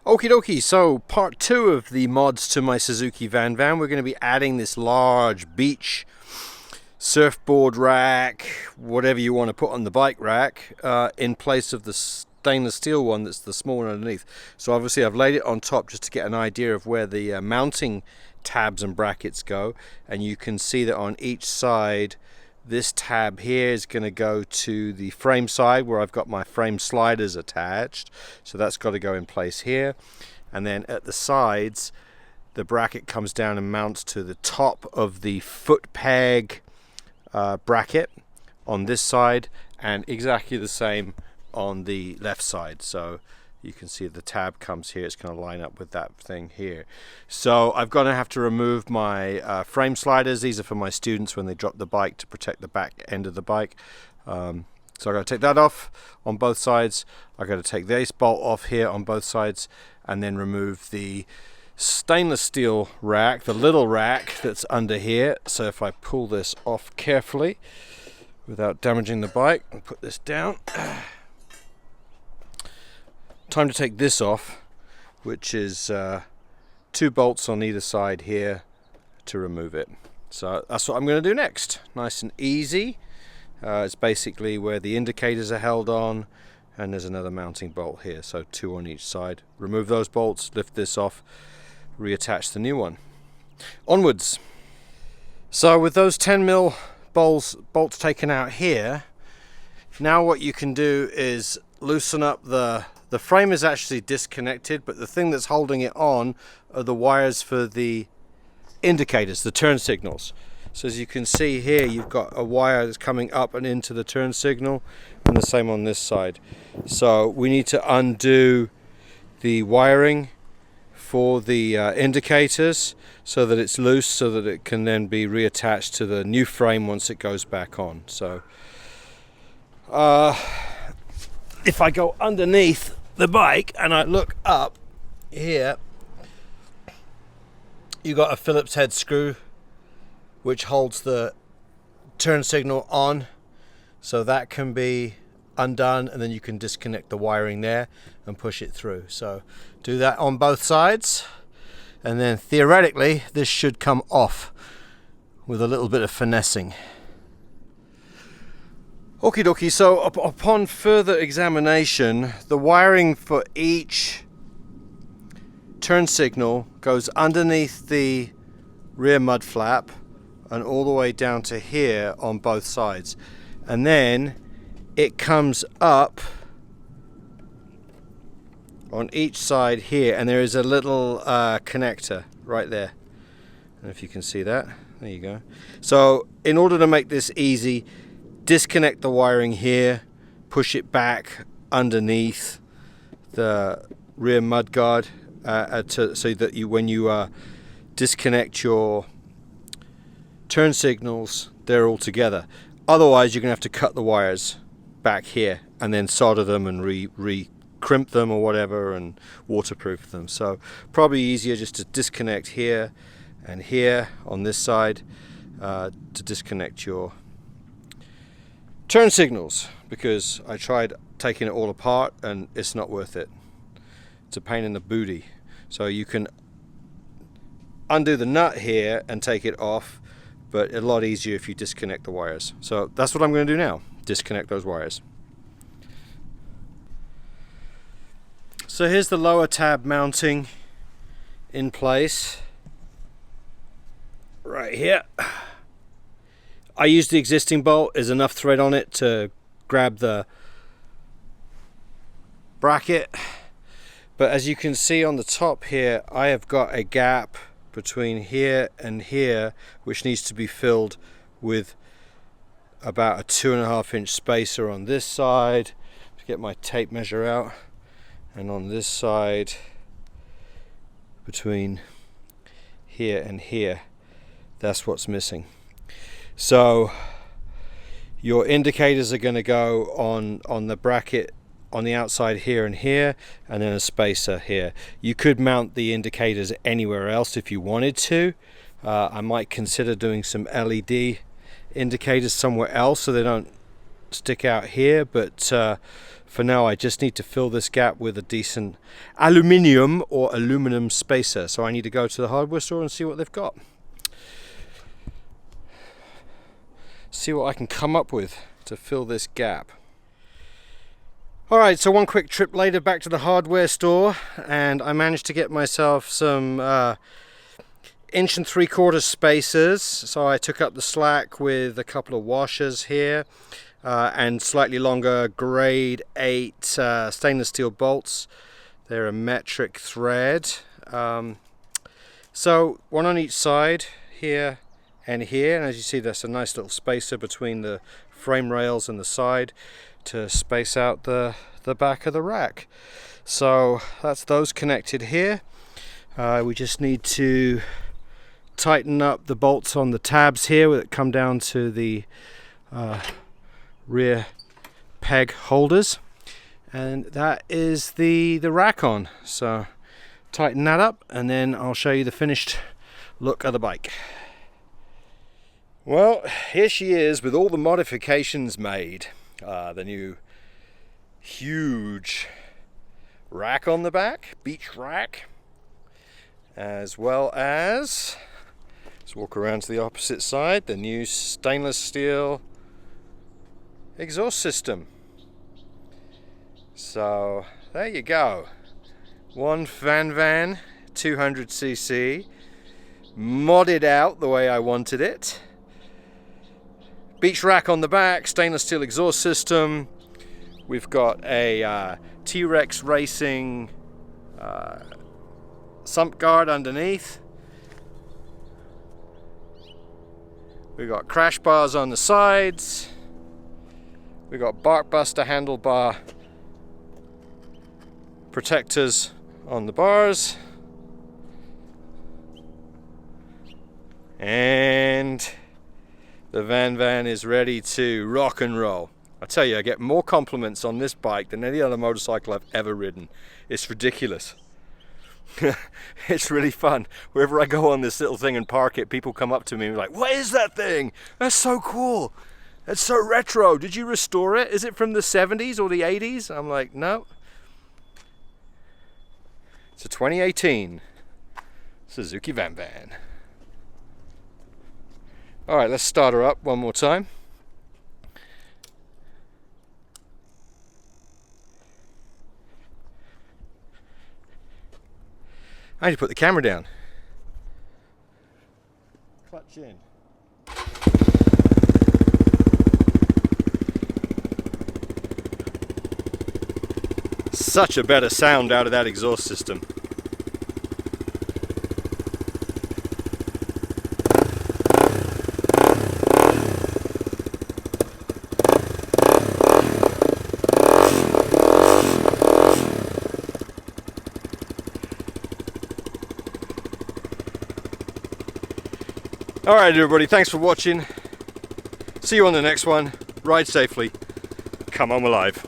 Okie dokie, so part 2 of the mods to my Suzuki VanVan. We're going to be adding this large beach surfboard rack, whatever you want to put on the bike rack, in place of the stainless steel one that's the small one underneath. So obviously I've laid it on top just to get an idea of where the mounting tabs and brackets go, and you can see that on each side this tab here is going to go to the frame side where I've got my frame sliders attached, so that's got to go in place here. And then at the sides the bracket comes down and mounts to the top of the foot peg bracket on this side, and exactly the same on the left side. So you can see the tab comes here, it's going to line up with that thing here. So I'm going to have to remove my frame sliders. These are for my students when they drop the bike to protect the back end of the bike. So I've got to take that off on both sides. I've got to take this bolt off here on both sides, and then remove the stainless steel rack, the little rack that's under here. So if I pull this off carefully without damaging the bike and put this down, time to take this off, which is 2 bolts on either side here to remove it. So that's what I'm going to do next. Nice and easy. It's basically where the indicators are held on, and there's another mounting bolt here, so 2 on each side. Remove those bolts, lift this off, reattach the new one. Onwards. So with those 10mm bolts taken out here, now what you can do is loosen up the frame is actually disconnected, but the thing that's holding it on are the wires for the indicators, the turn signals. So as you can see here, you've got a wire that's coming up and into the turn signal, and the same on this side. So we need to undo the wiring for the indicators so that it's loose, so that it can then be reattached to the new frame once it goes back on. So if I go underneath the bike and I look up here, you got a Phillips head screw which holds the turn signal on, so that can be undone, and then you can disconnect the wiring there and push it through. So do that on both sides, and then theoretically this should come off with a little bit of finessing. Okie dokie, so upon further examination, the wiring for each turn signal goes underneath the rear mud flap and all the way down to here on both sides, and then it comes up on each side here, and there is a little connector right there. I don't know if you can see that. There you go. So in order to make this easy, disconnect the wiring here, push it back underneath the rear mud guard so that when you disconnect your turn signals, they're all together. Otherwise you're going to have to cut the wires back here and then solder them and re-crimp them or whatever and waterproof them. So probably easier just to disconnect here and here on this side to disconnect your turn signals, because I tried taking it all apart and it's not worth it. It's a pain in the booty. So you can undo the nut here and take it off, but a lot easier if you disconnect the wires. So that's what I'm going to do now, disconnect those wires. So here's the lower tab mounting in place right here. I used the existing bolt. There's enough thread on it to grab the bracket, but as you can see on the top here, I have got a gap between here and here which needs to be filled with about a 2.5 inch spacer on this side to get my tape measure out, and on this side between here and here, that's what's missing. So your indicators are going to go on the bracket on the outside here and here, and then a spacer here. You could mount the indicators anywhere else if you wanted to. I might consider doing some LED indicators somewhere else so they don't stick out here, but for now I just need to fill this gap with a decent aluminium or aluminum spacer. So I need to go to the hardware store and see what they've got. See what I can come up with to fill this gap. Alright, so one quick trip later back to the hardware store, and I managed to get myself some 1 3/4" spacers. So I took up the slack with a couple of washers here and slightly longer grade 8 stainless steel bolts. They're a metric thread. So one on each side here and here, and as you see there's a nice little spacer between the frame rails and the side to space out the back of the rack. So that's those connected here. We just need to tighten up the bolts on the tabs here that come down to the rear peg holders, and that is the rack on. So tighten that up and then I'll show you the finished look of the bike. Well, here she is with all the modifications made. The new huge rack on the back, beach rack, as well as, let's walk around to the opposite side, the new stainless steel exhaust system. So there you go, one VanVan 200cc, modded out the way I wanted it. Beach rack on the back, stainless steel exhaust system. We've got a T-Rex Racing sump guard underneath. We've got crash bars on the sides. We've got bark buster handlebar protectors on the bars. And the VanVan is ready to rock and roll. I tell you, I get more compliments on this bike than any other motorcycle I've ever ridden. It's ridiculous. It's really fun. Wherever I go on this little thing and park it, people come up to me and be like, "What is that thing? That's so cool. That's so retro. Did you restore it? Is it from the 70s or the 80s?" I'm like, no. It's a 2018 Suzuki VanVan. Alright, let's start her up one more time. I need to put the camera down. Clutch in. Such a better sound out of that exhaust system. Alright everybody, thanks for watching. See you on the next one. Ride safely. Come home alive.